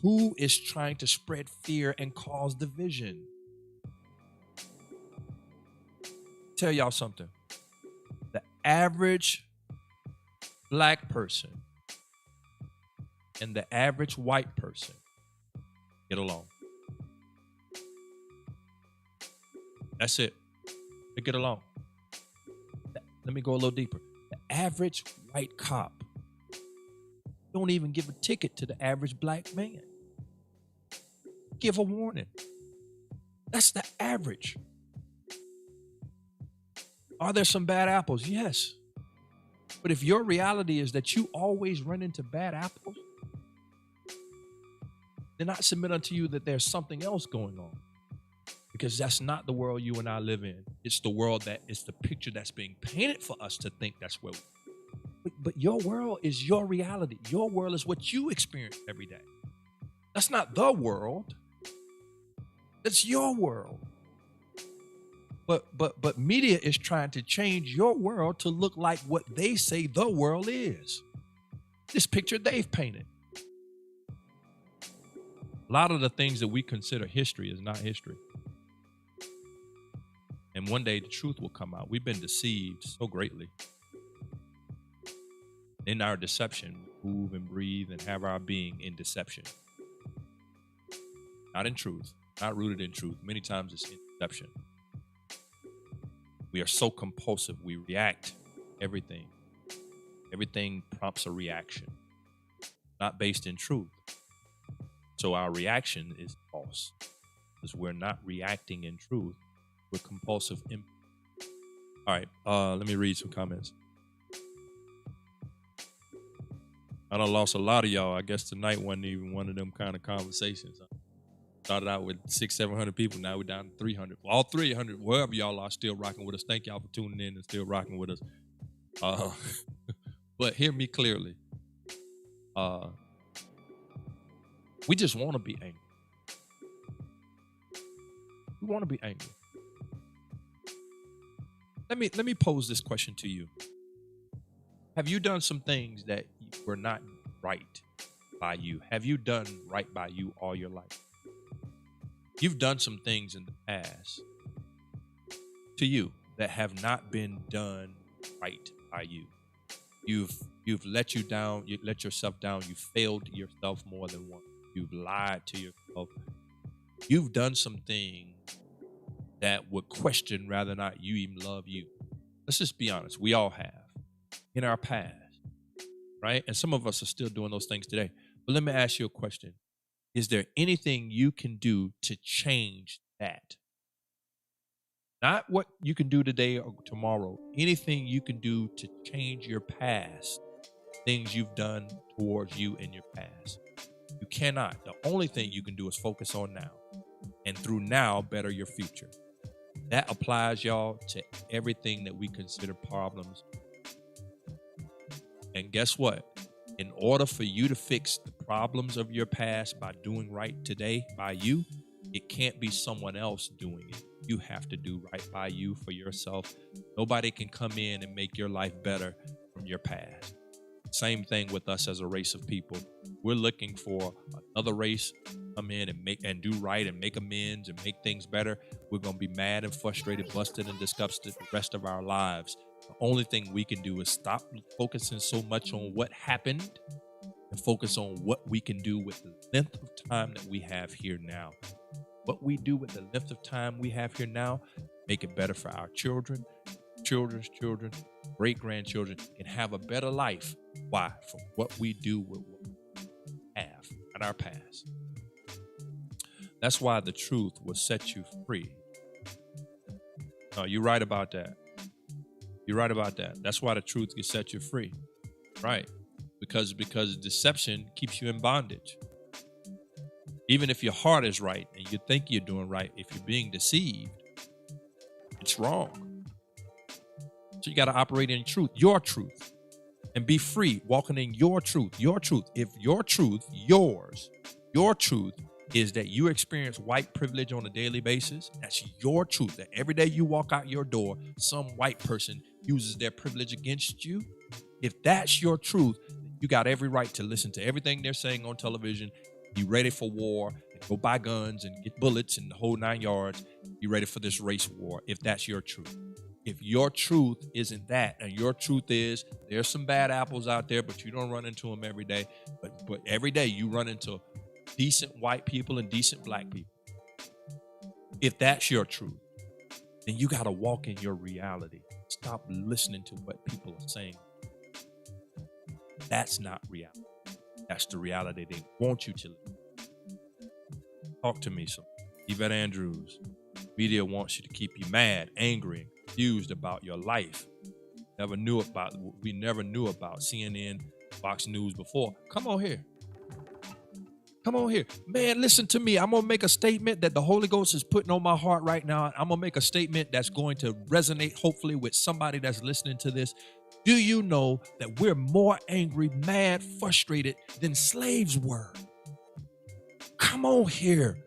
Who is trying to spread fear and cause division? Tell y'all something. The average black person and the average white person get along. That's it. They get along. Let me go a little deeper. The average white cop don't even give a ticket to the average black man. Give a warning. That's the average. Are there some bad apples? Yes. But if your reality is that you always run into bad apples, then I submit unto you that there's something else going on. Because that's not the world you and I live in. It's the world it's the picture that's being painted for us to think that's where but your world is your reality. Your world is what you experience every day. That's not the world. That's your world. But media is trying to change your world to look like what they say the world is. This picture they've painted. A lot of the things that we consider history is not history. And one day the truth will come out. We've been deceived so greatly. In our deception, move and breathe and have our being in deception. Not in truth, not rooted in truth. Many times it's in deception. We are so compulsive. We react everything. Everything prompts a reaction, not based in truth. So our reaction is false because we're not reacting in truth. We're compulsive. All right, let me read some comments. I done lost a lot of y'all. I guess tonight wasn't even one of them kind of conversations. Started out with 600-700 people. Now we're down to 300. All 300, wherever y'all are, still rocking with us. Thank y'all for tuning in and still rocking with us. But hear me clearly. We just want to be angry. We want to be angry. Let me pose this question to you. Have you done some things that were not right by you? Have you done right by you all your life? You've done some things in the past to you that have not been done right by you. You've let you down, you let yourself down, you failed yourself more than once. You've lied to yourself. You've done some things that would question whether or not you even love you. Let's just be honest. We all have in our past, right? And some of us are still doing those things today. But let me ask you a question. Is there anything you can do to change that? Not what you can do today or tomorrow. Anything you can do to change your past, things you've done towards you in your past. You cannot. The only thing you can do is focus on now. And through now, better your future. That applies, y'all, to everything that we consider problems. And guess what? In order for you to fix the problems of your past by doing right today by you, it can't be someone else doing it. You have to do right by you for yourself. Nobody can come in and make your life better from your past. Same thing with us as a race of people. We're looking for another race to come in and do right and make amends and make things better. We're going to be mad and frustrated, busted and disgusted the rest of our lives. The only thing we can do is stop focusing so much on what happened and focus on what we can do with the length of time that we have here now. What we do with the length of time we have here now, make it better for our children, children's children, great-grandchildren, can have a better life. Why? From what we do with what we have in our past. That's why the truth will set you free. No, you're right about that. You're right about that. That's why the truth can set you free. Right. Because deception keeps you in bondage. Even if your heart is right and you think you're doing right, if you're being deceived, it's wrong. So you got to operate in truth, your truth, and be free, walking in your truth, your truth. If your truth, your truth is that you experience white privilege on a daily basis, that's your truth. That every day you walk out your door, some white person uses their privilege against you. If that's your truth, you got every right to listen to everything they're saying on television, be ready for war, and go buy guns and get bullets and the whole 9 yards. Be ready for this race war, if that's your truth. If your truth isn't that, and your truth is there's some bad apples out there, but you don't run into them every day. But every day you run into decent white people and decent black people. If that's your truth, then you got to walk in your reality. Stop listening to what people are saying. That's not reality. That's the reality they want you to live. Talk to me some. Yvette Andrews. Media wants you to keep you mad, angry, and confused about your life. We never knew about CNN, Fox News before. Come on here. Man, listen to me. I'm going to make a statement that the Holy Ghost is putting on my heart right now. I'm going to make a statement that's going to resonate, hopefully, with somebody that's listening to this. Do you know that we're more angry, mad, frustrated than slaves were? Come on here.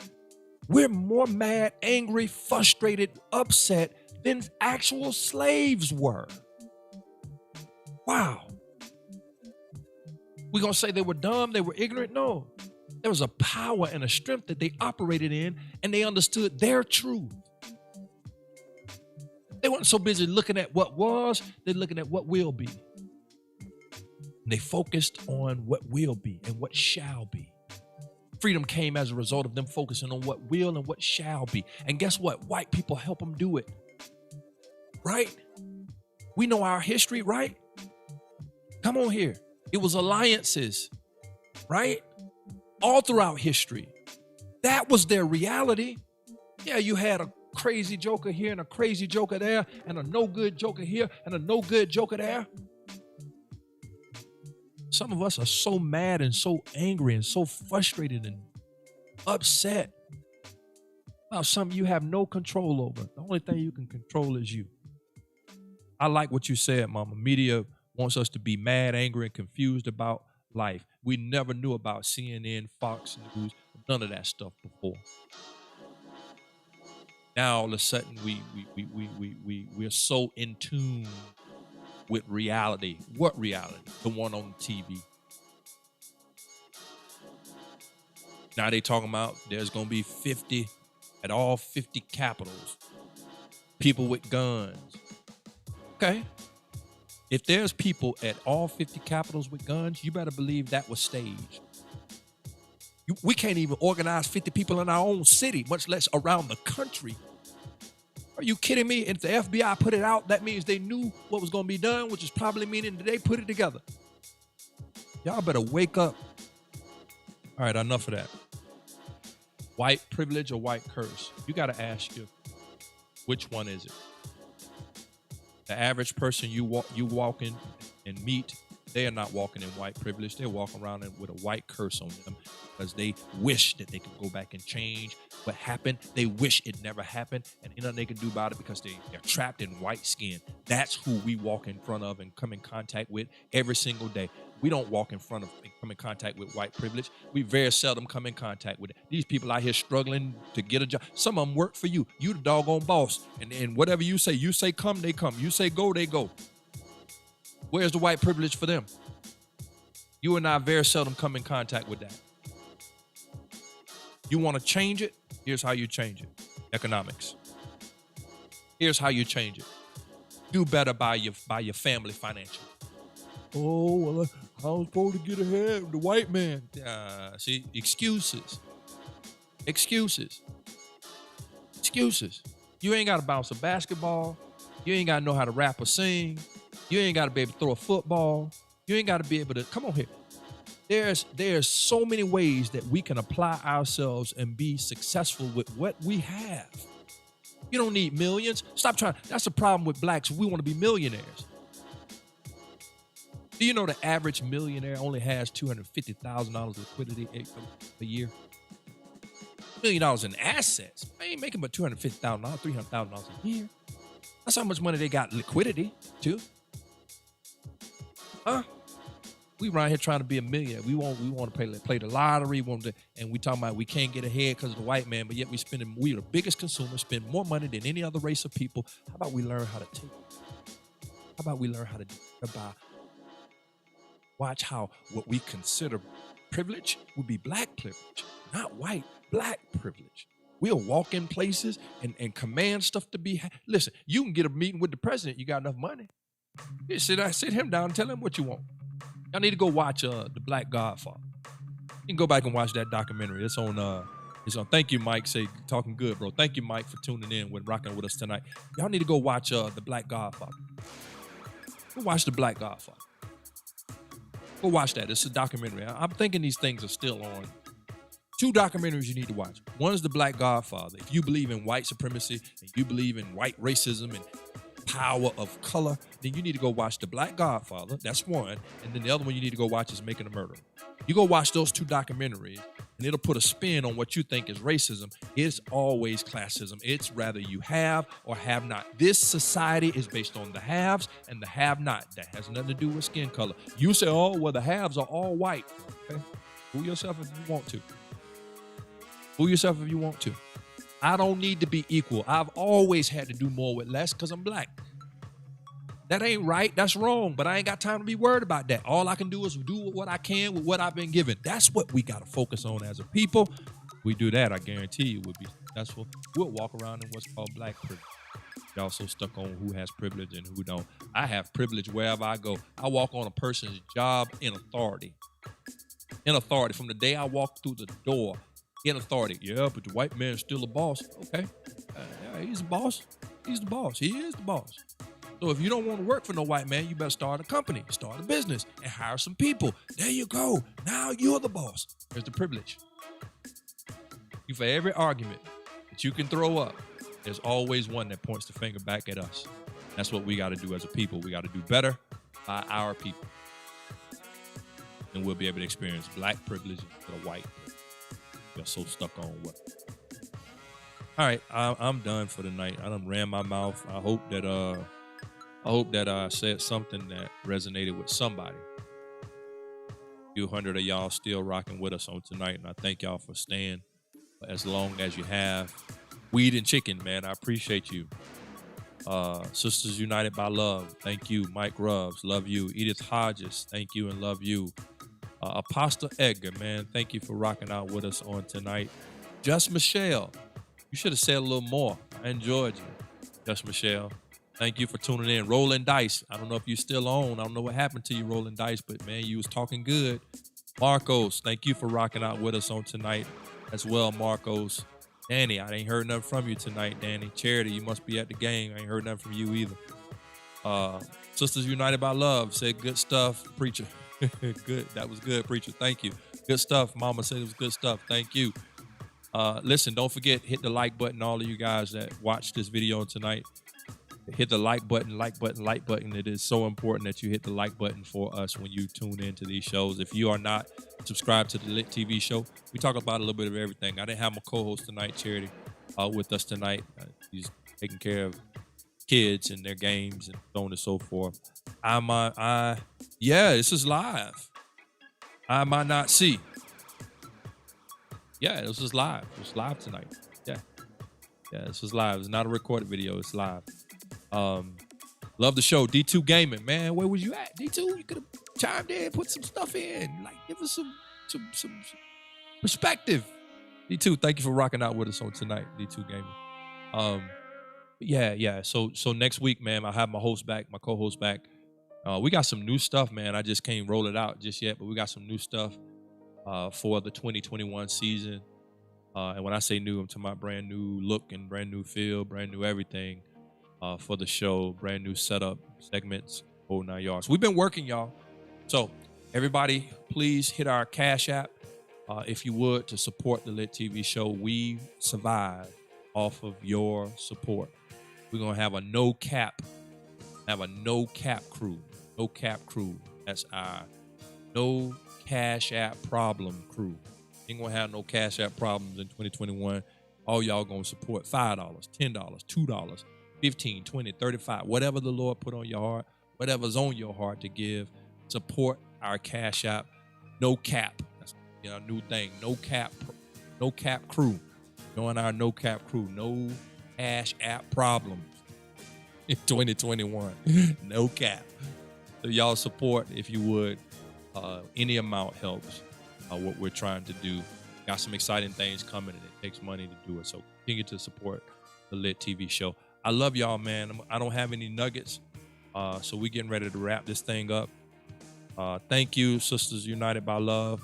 We're more mad, angry, frustrated, upset than actual slaves were. Wow. We're going to say they were dumb, they were ignorant? No. There was a power and a strength that they operated in, and they understood their truth. They weren't so busy looking at what was, they're looking at what will be. And they focused on what will be and what shall be. Freedom came as a result of them focusing on what will and what shall be. And guess what? White people help them do it. Right? We know our history, right? Come on here. It was alliances, right? All throughout history. That was their reality. Yeah, you had a crazy joker here and a crazy joker there and a no good joker here and a no good joker there. Some of us are so mad and so angry and so frustrated and upset about something you have no control over. The only thing you can control is you. I like what you said, Mama. Media wants us to be mad, angry, and confused about life. We never knew about CNN, Fox News, none of that stuff before. Now all of a sudden we're so in tune with reality. What reality? The one on TV. Now they talking about there's gonna be 50 at all 50 capitals. People with guns. Okay. If there's people at all 50 capitals with guns, you better believe that was staged. We can't even organize 50 people in our own city, much less around the country. Are you kidding me? If the FBI put it out, that means they knew what was going to be done, which is probably meaning that they put it together. Y'all better wake up. All right, enough of that. White privilege or white curse? You got to ask you, which one is it? The average person you walk in and meet, they are not walking in white privilege. They're walking around with a white curse on them because they wish that they could go back and change what happened. They wish it never happened, and nothing they can do about it because they're trapped in white skin. That's who we walk in front of and come in contact with every single day. We don't walk in front of and come in contact with white privilege. We very seldom come in contact with it. These people out here struggling to get a job. Some of them work for you. You the doggone boss. And whatever you say come, they come. You say go, they go. Where's the white privilege for them? You and I very seldom come in contact with that. You want to change it? Here's how you change it. Economics. Here's how you change it. Do better by your family financially. Oh, well, I was supposed to get ahead of the white man. See, excuses. You ain't got to bounce a basketball. You ain't got to know how to rap or sing. You ain't got to be able to throw a football. You ain't got to be able to, come on here. There's so many ways that we can apply ourselves and be successful with what we have. You don't need millions. Stop trying. That's the problem with blacks. We want to be millionaires. Do you know the average millionaire only has $250,000 liquidity a year? $1 million in assets. They ain't making but $250,000, $300,000 a year. That's how much money they got liquidity too. Huh? We around here trying to be a millionaire. We want to play the lottery. And we talking about we can't get ahead because of the white man, but yet we are the biggest consumers, spend more money than any other race of people. How about we learn how to take? How about we learn how to do about? Watch how what we consider privilege would be black privilege, not white, black privilege. We'll walk in places and command stuff to be. Listen, you can get a meeting with the president. You got enough money. You sit him down and tell him what you want. Y'all need to go watch The Black Godfather. You can go back and watch that documentary. It's on. Thank you, Mike. Say talking good, bro. Thank you, Mike, for tuning in with rocking with us tonight. Y'all need to go watch The Black Godfather. Go watch The Black Godfather. Go watch that. It's a documentary. I'm thinking these things are still on. 2 documentaries you need to watch. One is The Black Godfather. If you believe in white supremacy and you believe in white racism and power of color, then you need to go watch The Black Godfather. That's one. And then the other one you need to go watch is Making a Murderer. You go watch those 2 documentaries and it'll put a spin on what you think is racism. It's always classism. It's rather you have or have not. This society is based on the haves and the have-not. That has nothing to do with skin color. You say, oh, well, the haves are all white. Okay? Fool yourself if you want to. Fool yourself if you want to. I don't need to be equal. I've always had to do more with less because I'm black. That ain't right. That's wrong. But I ain't got time to be worried about that. All I can do is do what I can with what I've been given. That's what we got to focus on as a people. If we do that, I guarantee you we'll be successful. We'll walk around in what's called black privilege. Y'all so stuck on who has privilege and who don't. I have privilege wherever I go. I walk on a person's job in authority. In authority. From the day I walk through the door, in authority. Yeah, but the white man's still a boss. Okay. Yeah, he's a boss. He's the boss. He is the boss. So if you don't want to work for no white man, you better start a company, start a business, and hire some people. There you go. Now you're the boss. There's the privilege. For every argument that you can throw up, there's always one that points the finger back at us. That's what we got to do as a people. We got to do better by our people. And we'll be able to experience black privilege instead of white privilege. We're so stuck on what. All right, I'm done for the night. I done ran my mouth. I hope that I said something that resonated with somebody. A few hundred of y'all still rocking with us on tonight, and I thank y'all for staying as long as you have. Weed and Chicken, man, I appreciate you. Sisters United by Love, thank you. Mike Rubs, love you. Edith Hodges, thank you and love you. Apostle Edgar, man, thank you for rocking out with us on tonight. Just Michelle, you should have said a little more. I enjoyed you. Just Michelle, thank you for tuning in. Rolling Dice, I don't know if you're still on. I don't know what happened to you, Rolling Dice, but man, you was talking good. Marcos, thank you for rocking out with us on tonight as well, Marcos. Danny, I ain't heard nothing from you tonight, Danny. Charity, you must be at the game. I ain't heard nothing from you either. Sisters United by Love said good stuff, preacher. Good, that was good, preacher. Thank you. Good stuff. Mama said it was good stuff. Thank you. Listen, don't forget, hit the like button, all of you guys that watched this video tonight. Hit the like button. It is so important that you hit the like button for us when you tune into these shows. If you are not subscribed to the LiT TV show, we talk about a little bit of everything. I didn't have my co-host tonight, Charity, with us tonight. He's taking care of kids and their games and so on and so forth. This is live. I might not see. Yeah, this is live. It's live tonight. Yeah, this is live. It's not a recorded video. It's live. Love the show. D2 Gaming, man. Where was you at? D2, you could have chimed in, put some stuff in, like give us some perspective. D2, thank you for rocking out with us on tonight. D2 Gaming. So next week, man, I'll have my host back, my co-host back. We got some new stuff, man. I just can't roll it out just yet, but we got some new stuff for the 2021 season. And when I say new, I'm talking about brand new look and brand new feel, brand new everything for the show, brand new setup, segments, whole 9 yards. We've been working, y'all. So everybody, please hit our Cash App, if you would, to support the LiT TV show. We survive off of your support. We're going to have a no cap crew. No cap crew. That's our no cash app problem crew. Ain't going to have no cash app problems in 2021. All y'all going to support $5, $10, $2, $15, $20, $35, whatever the Lord put on your heart, whatever's on your heart to give. Support our cash app. No cap. That's a new thing. No cap crew. Join our no cap crew. No cash app problems in 2021. No cap. So y'all support, if you would. Any amount helps. What we're trying to do. Got some exciting things coming, and it takes money to do it. So continue to support the LiT TV show. I love y'all, man. I don't have any nuggets, so we getting ready to wrap this thing up. Thank you, Sisters United by Love.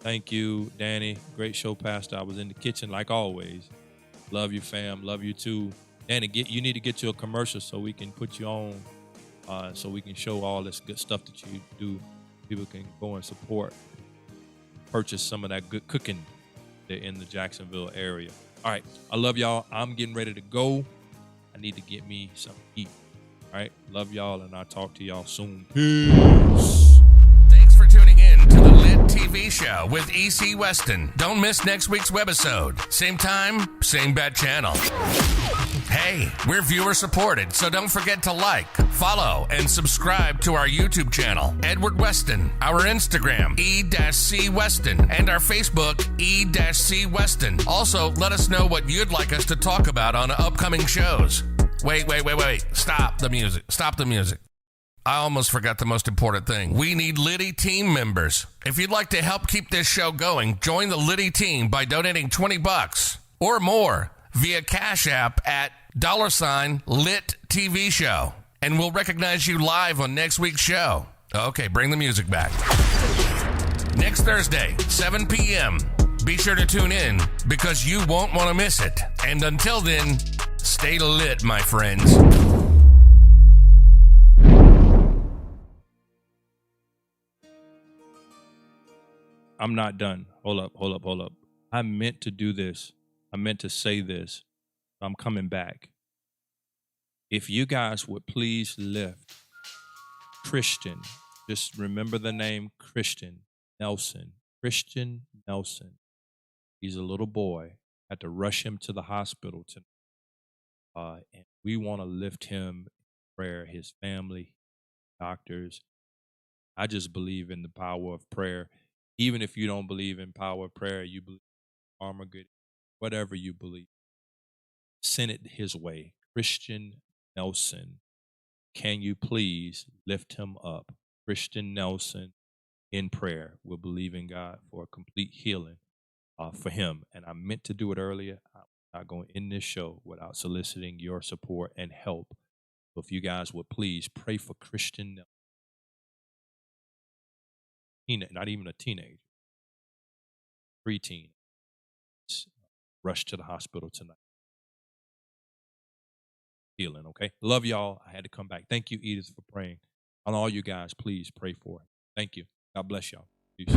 Thank you, Danny. Great show, Pastor. I was in the kitchen like always. Love you, fam. Love you too. Danny, you need to get you a commercial so we can put you on, so we can show all this good stuff that you do. People can go and support, purchase some of that good cooking in the Jacksonville area. All right. I love y'all. I'm getting ready to go. I need to get me some eat. All right. Love y'all, and I'll talk to y'all soon. Peace. Thanks for tuning in to the LiT TV show with E.C. Weston. Don't miss next week's webisode. Same time, same bad channel. Hey, we're viewer supported, so don't forget to like, follow, and subscribe to our YouTube channel, Edward Weston, our Instagram, E-C Weston, and our Facebook, E-C Weston. Also, let us know what you'd like us to talk about on upcoming shows. Wait. Stop the music. I almost forgot the most important thing. We need LiT team members. If you'd like to help keep this show going, join the LiT team by donating $20 or more via Cash App at $LiT TV show. And we'll recognize you live on next week's show. Okay, bring the music back. Next Thursday, 7 p.m. Be sure to tune in because you won't want to miss it. And until then, stay lit, my friends. I'm not done. Hold up. I meant to do this. I meant to say this. I'm coming back. If you guys would please lift Christian, just remember the name Christian Nelson. Christian Nelson. He's a little boy. Had to rush him to the hospital tonight. And we want to lift him in prayer, his family, doctors. I just believe in the power of prayer. Even if you don't believe in power of prayer, you believe in Armageddon, whatever you believe, send it his way. Christian Nelson, can you please lift him up? Christian Nelson in prayer. We're believing God for a complete healing for him. And I meant to do it earlier. I'm not going to end this show without soliciting your support and help. So if you guys would please pray for Christian Nelson. Not even a teenager, preteen, rushed to the hospital tonight. Healing, okay? Love y'all. I had to come back. Thank you, Edith, for praying. On all you guys, please pray for it. Thank you. God bless y'all. Peace.